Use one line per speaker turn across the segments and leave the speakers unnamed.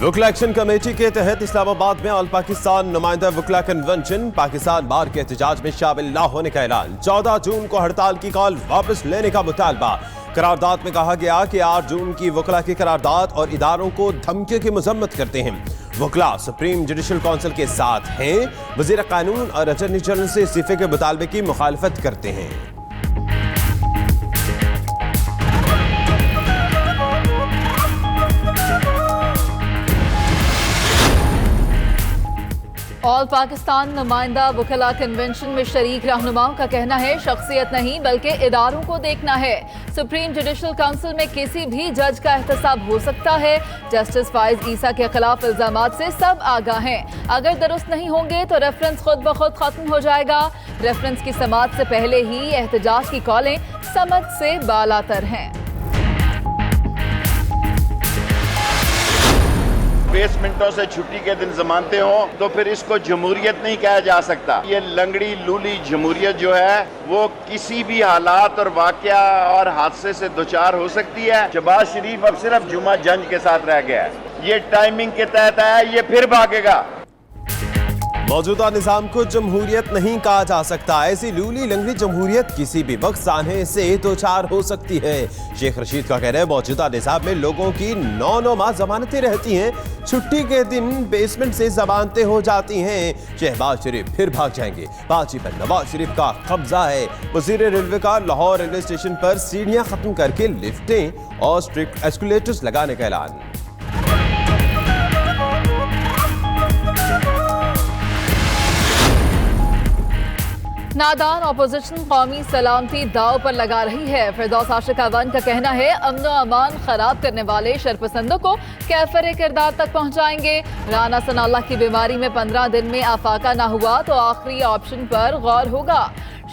वुकला action committee के तहत इस्लामाबाद में ऑल पाकिस्तान नुमाइंदा वुकला कन्वेंशन पाकिस्तान बार के एहतजाज में शामिल न होने का ऐलान। 14 जून को हड़ताल की कॉल वापस लेने का मुतालबा। करारदाद में कहा गया कि 8 जून की वुकला की करारदाद और इदारों को धमकियों की मजम्मत करते हैं। वुकला सुप्रीम जुडिशल काउंसिल के साथ हैं। वजीर कानून और अटॉर्नी जनरल से इस्तीफे के मुतालबे की मुखालफत करते हैं।
ऑल पाकिस्तान नुमाइंदा वुकला कन्वेंशन में शरीक रहनुमाओं का कहना है शख्सियत नहीं बल्कि इदारों को देखना है। सुप्रीम जुडिशल काउंसिल में किसी भी जज का एहतसाब हो सकता है। जस्टिस फाइज ईसा के खिलाफ इल्जामात से सब आगाह हैं। अगर दुरुस्त नहीं होंगे तो रेफरेंस खुद ब खुद खत्म हो जाएगा। रेफरेंस की समाअत से पहले ही एहतजाज की कॉलें समझ से बालातर हैं।
बेसमेंटों से छुट्टी के दिन जमानते हो तो फिर इसको जमहूरियत नहीं कहा जा सकता। ये लंगड़ी लूली जमहूरियत जो है वो किसी भी हालात और वाकया और हादसे से दोचार हो सकती है। शहबाज शरीफ अब सिर्फ जुमा जंज के साथ रह गया है। ये टाइमिंग के तहत आया, ये फिर भागेगा।
मौजूदा निजाम को जमहूरियत नहीं कहा जा सकता। ऐसी लूली लंगड़ी जमहूरियत किसी भी वक्त साने से दो चार हो सकती है। शेख रशीद का कहना है मौजूदा निजाम में लोगों की 9 माह जमानतें रहती हैं। छुट्टी के दिन बेसमेंट से जमानतें हो जाती हैं। शहबाज शरीफ फिर भाग जाएंगे। बाजी पर नवाज शरीफ का कब्जा है। वजीर रेलवे का लाहौर रेलवे स्टेशन पर सीढ़ियां खत्म करके लिफ्टें और स्ट्रिक्ट एस्केलेटर्स लगाने का ऐलान।
नादान अपोजिशन कौमी सलामती दाव पर लगा रही है। फिरदौस आशिक अवान का कहना है अमन अमान खराब करने वाले शरपसंदों को कैफर किरदार तक पहुंचाएंगे। राना सनाल्लाह की बीमारी में 15 दिन में आफाका ना हुआ तो आखिरी ऑप्शन पर गौर होगा।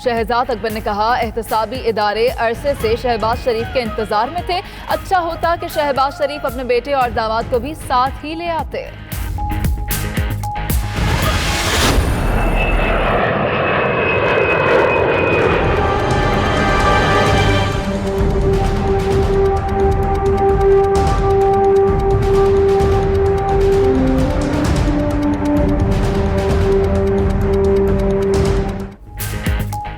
शहजाद अकबर ने कहा एहतसाबी इदारे अरसे से शहबाज शरीफ के इंतजार में थे। अच्छा होता कि शहबाज शरीफ अपने बेटे और दामाद को भी साथ ही ले आते।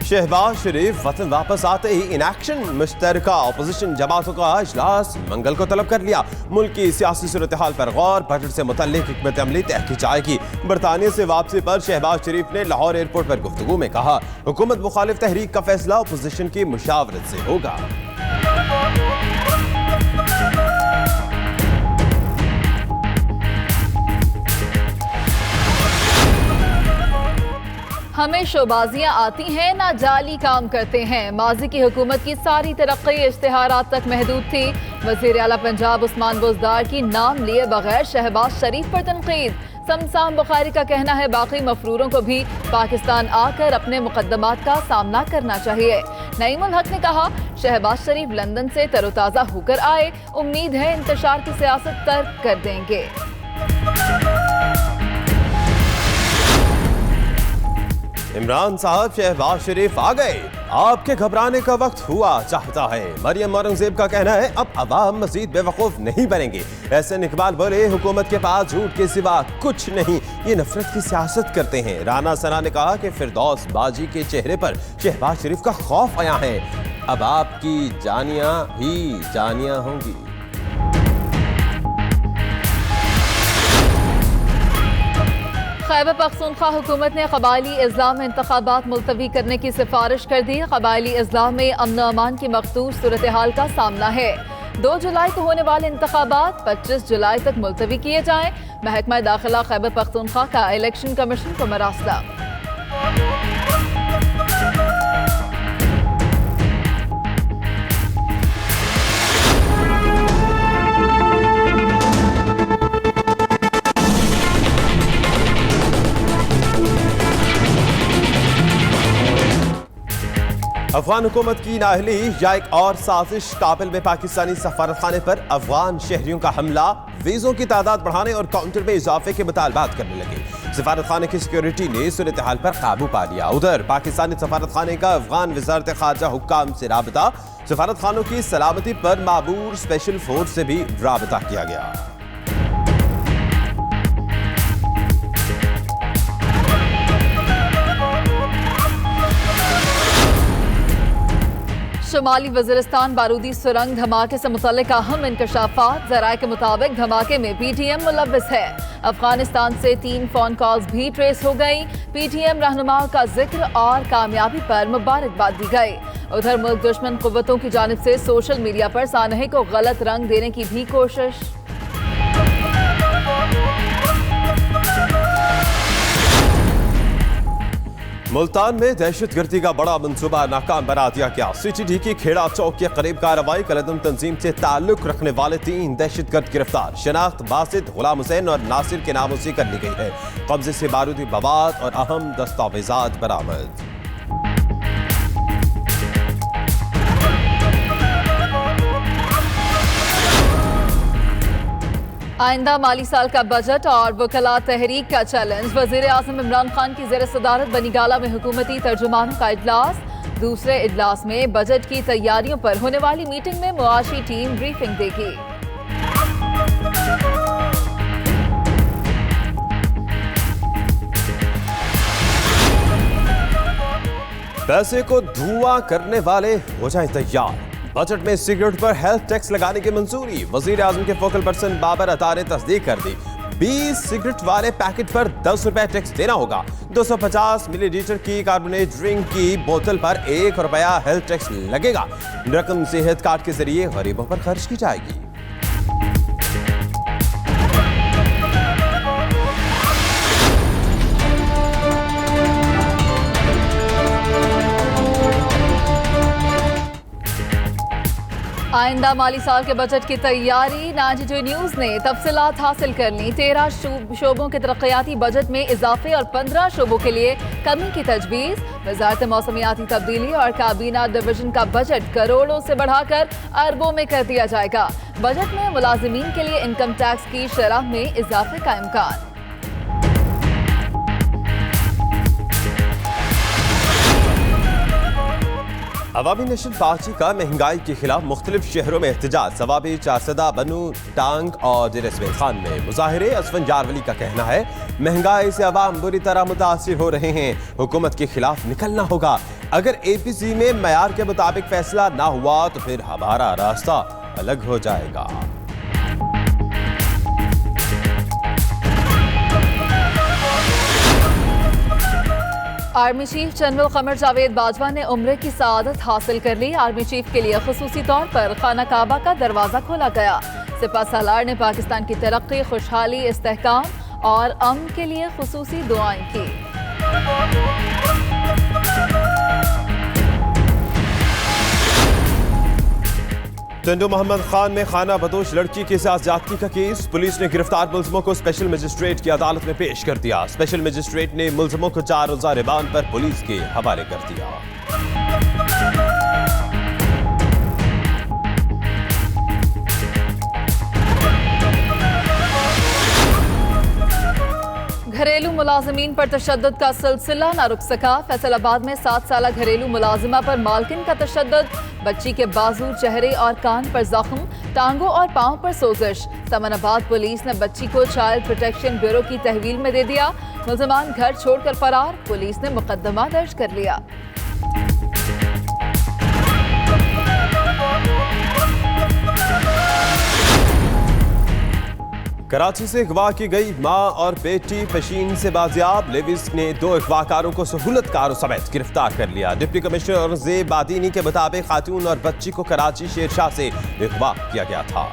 शहबाज शरीफ वतन वापस आते ही इन एक्शन। मुश्तरका अपोजिशन जमातों का इजलास मंगल को तलब कर लिया। मुल्क की सियासी सूरत हाल पर गौर, बजट से मुतल्लिक हिकमत अमली तय की जाएगी। बरतानिया से वापसी पर शहबाज शरीफ ने लाहौर एयरपोर्ट पर गुफ्तगू में कहा हुकूमत मुखालिफ तहरीक का फैसला अपोजिशन की मुशावरत से होगा।
हमें शोबाजियां आती हैं ना जाली काम करते हैं। माजी की हुकूमत की सारी तरक्की इश्तिहारात तक महदूद थी। वजीर आला पंजाब उस्मान बुज़दार की नाम लिए बगैर शहबाज शरीफ पर तनकीद। समसाम बुखारी का कहना है बाकी मफरूरों को भी पाकिस्तान आकर अपने मुकद्दमात का सामना करना चाहिए। नईमुल हक ने कहा शहबाज शरीफ लंदन से तरोताज़ा होकर आए, उम्मीद है इंतशार की सियासत तर्क कर देंगे।
इमरान साहब शहबाज शरीफ आ गए, आपके घबराने का वक्त हुआ चाहता है। मरियम औरंगजेब का कहना है अब अवाम मजीद बेवकूफ नहीं बनेंगे। एहसन इकबाल बोले हुकूमत के पास झूठ के सिवा कुछ नहीं, ये नफरत की सियासत करते हैं। राना सना ने कहा कि फिरदौस बाजी के चेहरे पर शहबाज शरीफ का खौफ आया है। अब आपकी जानियां ही जानियां होंगी।
खैबर पख्तूनख्वा हुकूमत ने कबायली इजलाह में इंतखाबात मुलतवी करने की सिफारिश कर दी। कबायली इजलाह में अमन अमान की मखदूर सूरत हाल का सामना है। 2 जुलाई को होने वाले इंतखाबात 25 जुलाई तक मुलतवी किए जाएं। महकमा दाखिला खैबर पख्तूनख्वा का इलेक्शन कमीशन को मरासला।
अफगान हुकूमत की नाअहली या एक और साजिश। काबिल में पाकिस्तानी सफारत खाने पर अफगान शहरियों का हमला। वीजों की तादाद बढ़ाने और काउंटर में इजाफे के मुतालबात करने लगे। सफारत खाने की सिक्योरिटी ने सूरत हाल पर काबू पा लिया। उधर पाकिस्तानी सफारत खाने का अफगान वजारत खारजा हुक्काम से राबता। सफारत खानों की सलामती पर माबूर स्पेशल फोर्स से भी राबता किया गया।
शुमाली वजीरिस्तान बारूदी सुरंग धमाके से मुतल्लिक अहम इंकशाफात। ज़राए के मुताबिक धमाके में PTM मुलव्विस है। अफगानिस्तान से 3 फोन कॉल्स भी ट्रेस हो गई। PTM रहनुमाओं का जिक्र और कामयाबी पर मुबारकबाद दी गई। उधर मुल्क दुश्मन कुव्वतों की जानिब से सोशल मीडिया पर सानहे को गलत रंग देने की भी कोशिश।
मुल्तान में दहशतगर्दी का बड़ा मंसूबा नाकाम बना दिया गया। CTD की खेड़ा चौक के करीब कार्रवाई। कलदम तंजीम से ताल्लुक रखने वाले 3 दहशतगर्द गिरफ्तार। शनाख्त बासित, गुलाम हुसैन और नासिर के नामों से कर ली गई है। कब्जे से बारूदी मवाद और अहम दस्तावेजात बरामद।
आइंदा माली साल का बजट और वकला तहरीक का चैलेंज। वजीर आजम इमरान खान की ज़ेर सदारत बनीगाला में हुकूमती तर्जुमानों का इजलास। दूसरे इजलास में बजट की तैयारियों पर होने वाली मीटिंग में मुआशी टीम ब्रीफिंग देगी।
पैसे को धुआं करने वाले हो जाएं तैयार। बजट में सिगरेट पर हेल्थ टैक्स लगाने की मंजूरी। वजीर आजम के फोकल पर्सन बाबर अता ने तस्दीक कर दी। 20 सिगरेट वाले पैकेट पर 10 रुपए टैक्स देना होगा। 250 मिलीलीटर की कार्बोनेट ड्रिंक की बोतल पर 1 रुपया हेल्थ टैक्स लगेगा। रकम सेहत कार्ड के जरिए गरीबों पर खर्च की जाएगी।
आइंदा माली साल के बजट की तैयारी। 92 न्यूज़ ने तफसीलात हासिल कर ली। 13 शोबों के तरक्याती बजट में इजाफे और 15 शोबों के लिए कमी की तजवीज़। वजारत मौसमियाती तब्दीली और काबीना डिवीजन का बजट करोड़ों से बढ़ाकर अरबों में कर दिया जाएगा। बजट में मुलाजिमीन के लिए इनकम टैक्स की शरह में इजाफे का इम्कान।
अवामी नेशनल पार्टी का महंगाई के खिलाफ मुख्तलिफ शहरों में एहतजाज। सवाबी, चारसदा, बनू, टांग और डेर इसमाइल खान में मुजाहिरे। असफन जारवली का कहना है महंगाई से अवाम बुरी तरह मुतासिर हो रहे हैं। हुकूमत के खिलाफ निकलना होगा। अगर APC में मयार के मुताबिक फैसला ना हुआ तो फिर हमारा रास्ता अलग हो जाएगा।
Army chief general Qamar Javed Bajwa ने उम्रे की सआदत हासिल कर ली। आर्मी चीफ के लिए खुसूसी तौर पर खाना काबा का दरवाजा खोला गया। सिपा सालार ने पाकिस्तान की तरक्की, खुशहाली, इस्तेहकाम और अमन के लिए खुसूसी दुआएं की।
टंडू मोहम्मद खान में खाना बदोश लड़की के साथ ज्यादती का केस। पुलिस ने गिरफ्तार मुलजमों को स्पेशल मजिस्ट्रेट की अदालत में पेश कर दिया। स्पेशल मजिस्ट्रेट ने मुलजमों को 4 रोजा रिमांड पर पुलिस के हवाले कर दिया।
घरेलू मुलाजमीन पर तशद्दुद का सिलसिला न रुक सका। फैसलाबाद में 7 साला घरेलू मुलाजिमा पर मालकिन का तशद्दुद। बच्ची के बाजू, चेहरे और कान पर जख्म, टांगों और पांव पर सोजिश। समनाबाद पुलिस ने बच्ची को चाइल्ड प्रोटेक्शन ब्यूरो की तहवील में दे दिया। मुलजमान घर छोड़कर फरार। पुलिस ने मुकदमा दर्ज कर लिया।
कराची से अगवा की गई मां और बेटी पेशीन से बाजियाब। लेविस ने 2 अगवाकारों को सहूलतकारों समेत गिरफ्तार कर लिया। डिप्टी कमिश्नर औरंगजेब बादीनी के मुताबिक खातून और बच्ची को कराची शेरशाह से अगवा किया गया था।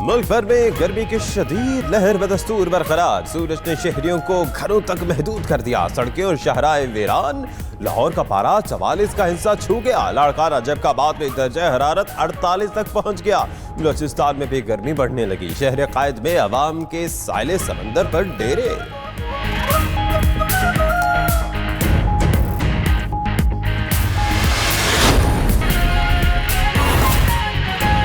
मुल्क भर में गर्मी की शदीद लहर बदस्तूर बरकरार। सूरज ने शहरियों को घरों तक महदूद कर दिया। सड़कें और शहराएं वीरान। लाहौर का पारा 44 का हिस्सा छू गया। लाड़काना जैकबाद में दर्जा हरारत 48 तक पहुंच गया। बलूचिस्तान में भी गर्मी बढ़ने लगी। शहर कायद में अवाम के साइले समंदर पर डेरे।